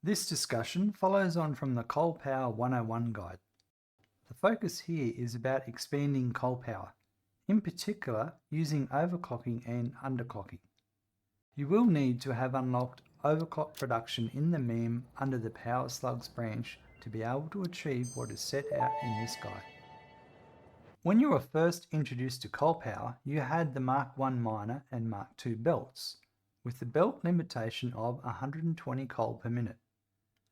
This discussion follows on from the Coal Power 101 guide. The focus here is about expanding coal power, in particular using overclocking and underclocking. You will need to have unlocked overclock production in the MEM under the Power Slugs branch to be able to achieve what is set out in this guide. When you were first introduced to coal power, you had the Mark I miner and Mark II belts, with the belt limitation of 120 coal per minute.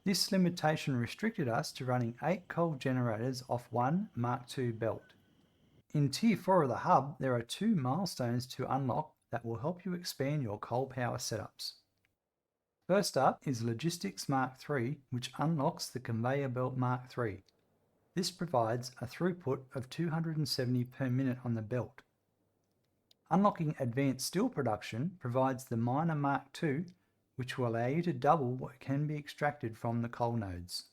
This limitation restricted us to running 8 coal generators off one Mark II belt. In Tier 4 of the hub, there are 2 milestones to unlock that will help you expand your coal power setups. First up is Logistics Mark III, which unlocks the Conveyor Belt Mark III. This provides a throughput of 270 per minute on the belt. Unlocking Advanced Steel Production provides the Miner Mark II, which will allow you to double what can be extracted from the coal nodes.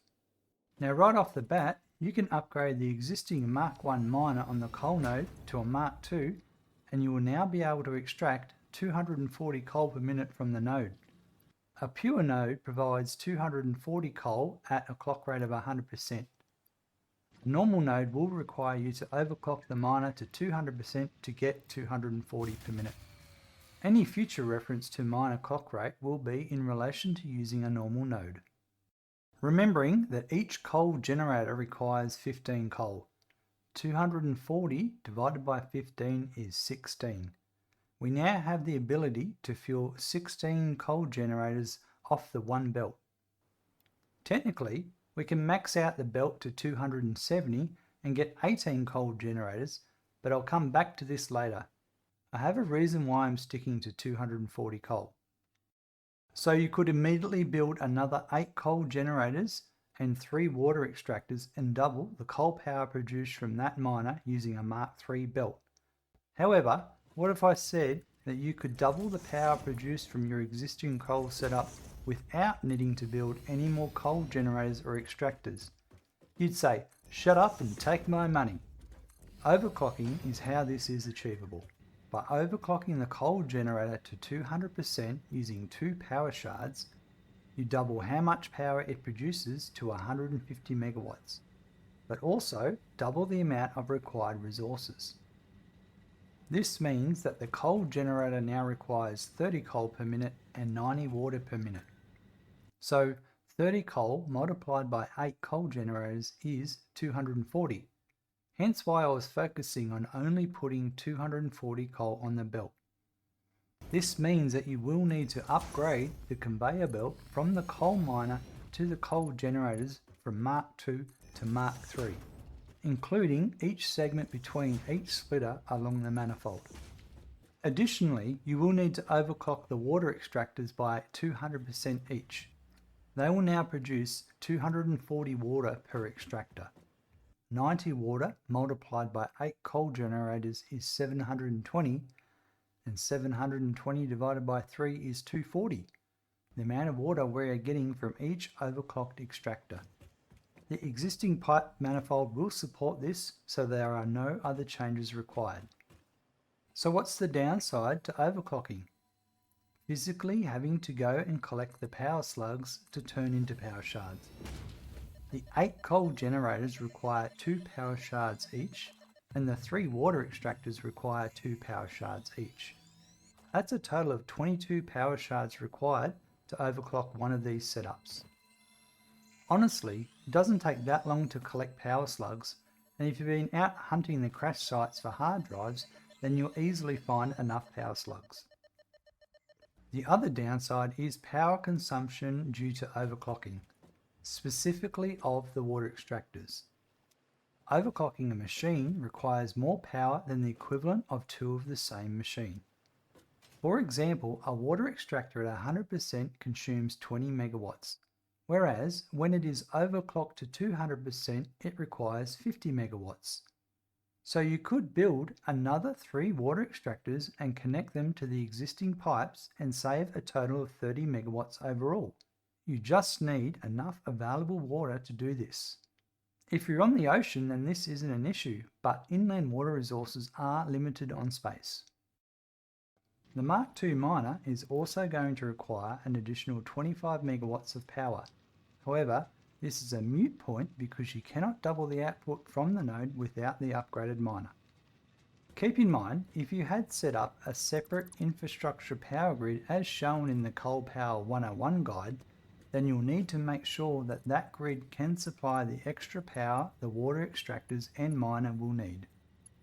Now right off the bat, you can upgrade the existing Mark I miner on the coal node to a Mark II, and you will now be able to extract 240 coal per minute from the node. A pure node provides 240 coal at a clock rate of 100%. A normal node will require you to overclock the miner to 200% to get 240 per minute. Any future reference to miner clock rate will be in relation to using a normal node. Remembering that each coal generator requires 15 coal. 240 divided by 15 is 16. We now have the ability to fuel 16 coal generators off the one belt. Technically, we can max out the belt to 270 and get 18 coal generators, but I'll come back to this later. I have a reason why I'm sticking to 240 coal. So you could immediately build another 8 coal generators and 3 water extractors and double the coal power produced from that miner using a Mark III belt. However, what if I said that you could double the power produced from your existing coal setup without needing to build any more coal generators or extractors? You'd say, shut up and take my money. Overclocking is how this is achievable. By overclocking the coal generator to 200% using 2 power shards, you double how much power it produces to 150 megawatts, but also double the amount of required resources. This means that the coal generator now requires 30 coal per minute and 90 water per minute. So 30 coal multiplied by 8 coal generators is 240. Hence why I was focusing on only putting 240 coal on the belt. This means that you will need to upgrade the conveyor belt from the coal miner to the coal generators from Mark II to Mark III, including each segment between each splitter along the manifold. Additionally, you will need to overclock the water extractors by 200% each. They will now produce 240 water per extractor. 90 water multiplied by 8 coal generators is 720, and 720 divided by 3 is 240, the amount of water we are getting from each overclocked extractor. The existing pipe manifold will support this, so there are no other changes required. So what's the downside to overclocking? Physically having to go and collect the power slugs to turn into power shards. The 8 coal generators require 2 power shards each, and the 3 water extractors require 2 power shards each. That's a total of 22 power shards required to overclock one of these setups. Honestly, it doesn't take that long to collect power slugs, and if you've been out hunting the crash sites for hard drives, then you'll easily find enough power slugs. The other downside is power consumption due to overclocking, specifically of the water extractors. Overclocking a machine requires more power than the equivalent of 2 of the same machine. For example, a water extractor at 100% consumes 20 megawatts, whereas when it is overclocked to 200%, it requires 50 megawatts. So you could build another 3 water extractors and connect them to the existing pipes and save a total of 30 megawatts overall. You just need enough available water to do this. If you're on the ocean, then this isn't an issue, but inland water resources are limited on space. The Mark II miner is also going to require an additional 25 megawatts of power, However, this is a moot point because you cannot double the output from the node without the upgraded miner. Keep in mind, if you had set up a separate infrastructure power grid as shown in the Coal Power 101 guide, then you'll need to make sure that that grid can supply the extra power the water extractors and miner will need.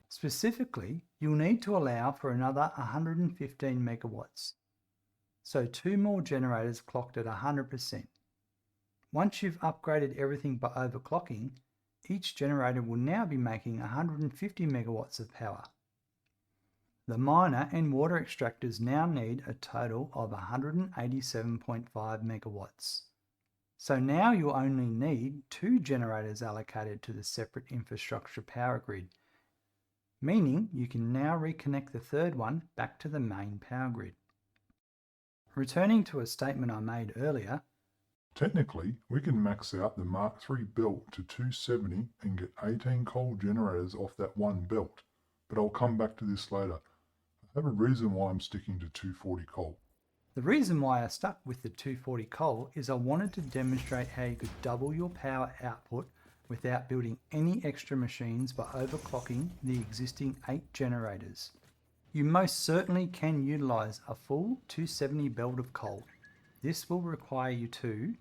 Specifically, you'll need to allow for another 115 megawatts, so 2 more generators clocked at 100%. Once you've upgraded everything by overclocking, each generator will now be making 150 megawatts of power. The miner and water extractors now need a total of 187.5 megawatts. So now you'll only need 2 generators allocated to the separate infrastructure power grid, meaning you can now reconnect the third one back to the main power grid. Returning to a statement I made earlier, technically, we can max out the Mark III belt to 270 and get 18 coal generators off that one belt, but I'll come back to this later. I have a reason why I'm sticking to 240 coal. The reason why I stuck with the 240 coal is I wanted to demonstrate how you could double your power output without building any extra machines by overclocking the existing 8 generators. You most certainly can utilize a full 270 belt of coal. This will require you to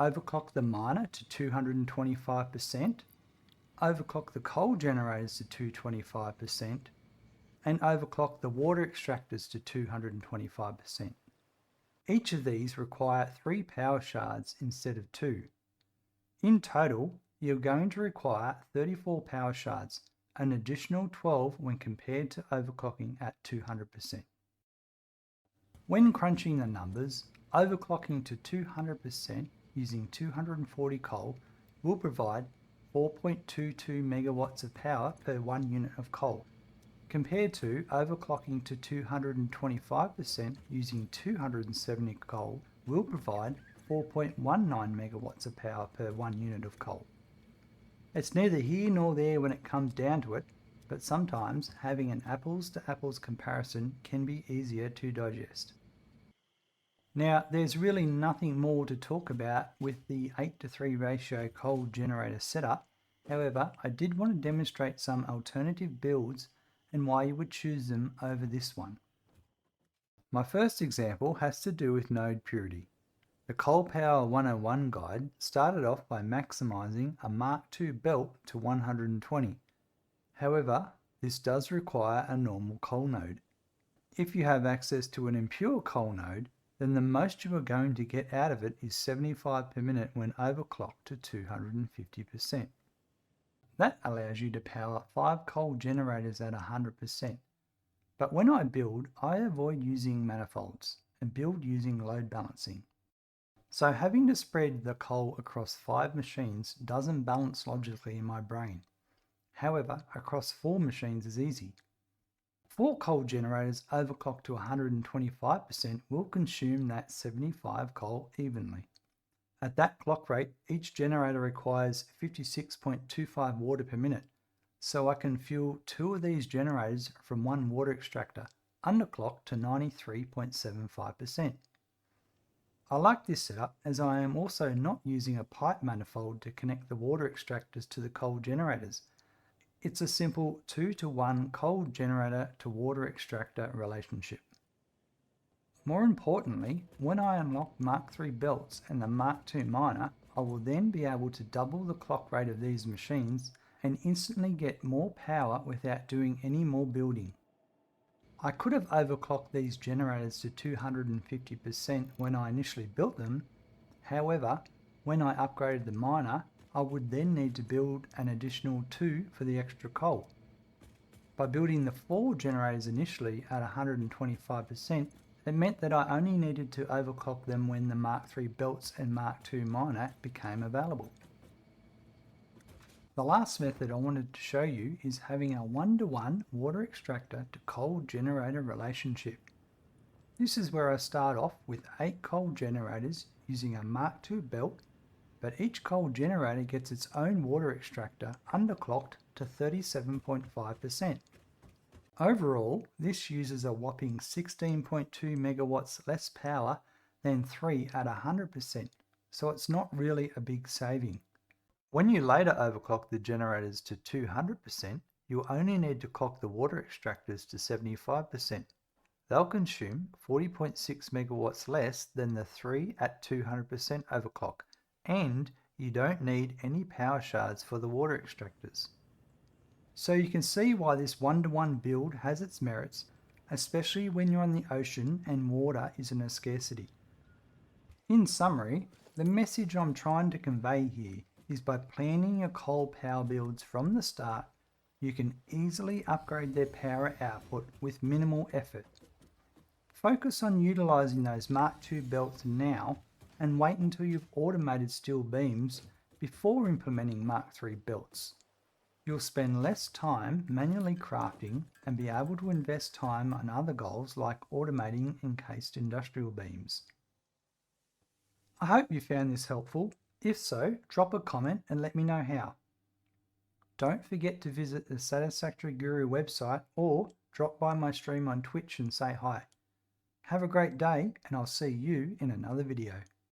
overclock the miner to 225%, overclock the coal generators to 225%, and overclock the water extractors to 225%. Each of these require 3 power shards instead of 2. In total, you're going to require 34 power shards, an additional 12 when compared to overclocking at 200%. When crunching the numbers, overclocking to 200% using 240 coal will provide 4.22 megawatts of power per 1 unit of coal, compared to overclocking to 225% using 270 coal will provide 4.19 megawatts of power per 1 unit of coal. It's neither here nor there when it comes down to it, but sometimes having an apples to apples comparison can be easier to digest. Now, there's really nothing more to talk about with the 8:3 ratio coal generator setup. However, I did want to demonstrate some alternative builds and why you would choose them over this one. My first example has to do with node purity. The Coal Power 101 guide started off by maximizing a Mark II belt to 120. However, this does require a normal coal node. If you have access to an impure coal node, then the most you are going to get out of it is 75 per minute when overclocked to 250%. That allows you to power 5 coal generators at 100%. But when I build, I avoid using manifolds and build using load balancing. So having to spread the coal across 5 machines doesn't balance logically in my brain. However, across 4 machines is easy. 4 coal generators overclocked to 125% will consume that 75 coal evenly. At that clock rate, each generator requires 56.25 water per minute, so I can fuel 2 of these generators from one water extractor, underclocked to 93.75%. I like this setup as I am also not using a pipe manifold to connect the water extractors to the coal generators. It's a simple 2-to-1 coal generator to water extractor relationship. More importantly, when I unlock Mark III belts and the Mark II miner, I will then be able to double the clock rate of these machines and instantly get more power without doing any more building. I could have overclocked these generators to 250% when I initially built them. However, when I upgraded the miner, I would then need to build an additional 2 for the extra coal. By building the 4 generators initially at 125%, it meant that I only needed to overclock them when the Mark III belts and Mark II miner became available. The last method I wanted to show you is having a 1-to-1 water extractor to coal generator relationship. This is where I start off with 8 coal generators using a Mark II belt, but each coal generator gets its own water extractor underclocked to 37.5%. Overall, this uses a whopping 16.2 megawatts less power than 3 at 100%, so it's not really a big saving. When you later overclock the generators to 200%, you'll only need to clock the water extractors to 75%. They'll consume 40.6 megawatts less than the 3 at 200% overclock, and you don't need any power shards for the water extractors. So you can see why this one-to-one build has its merits, especially when you're on the ocean and water isn't a scarcity. In summary, the message I'm trying to convey here is by planning your coal power builds from the start, you can easily upgrade their power output with minimal effort. Focus on utilising those Mark II belts now and wait until you've automated steel beams before implementing Mark III belts. You'll spend less time manually crafting and be able to invest time on other goals like automating encased industrial beams. I hope you found this helpful. If so, drop a comment and let me know how. Don't forget to visit the Satisfactory Guru website or drop by my stream on Twitch and say hi. Have a great day, and I'll see you in another video.